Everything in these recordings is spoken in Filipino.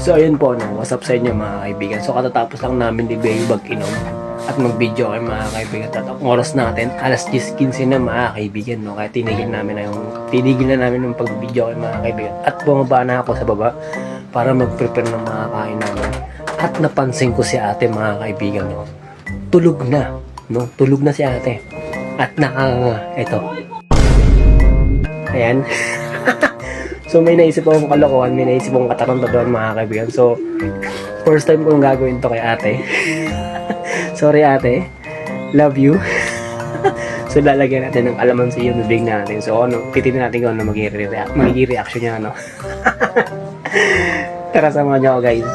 So ayun po, no, what's up sa inyo mga kaibigan. So katatapos lang namin ni Bayo mag-inom at mag-video kayo mga kaibigan. At ang oras natin, alas 10:15 na mga kaibigan. No? Kaya tinigil na namin yung pag-video kayo mga kaibigan. At bumaba na ako sa baba para mag-prepare ng mga kain namin. At napansin ko si ate mga kaibigan. No? Tulog na. No? Tulog na si ate. At ito. Ayan. So may naisip akong kalokohan, may naisip akong katarantaduhan mga kaibigan. So first time kong gagawin to kay ate. Sorry ate, love you. So lalagyan natin ng alamansi yung bibig natin. So titignan natin kung ano magiging reaction niya, ano. Tara, samahan niyo ako guys.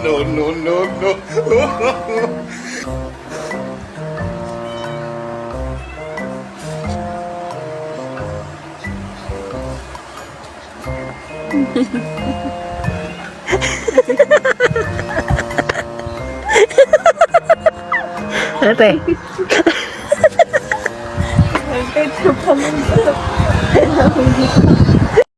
No, no, no, no. Ate.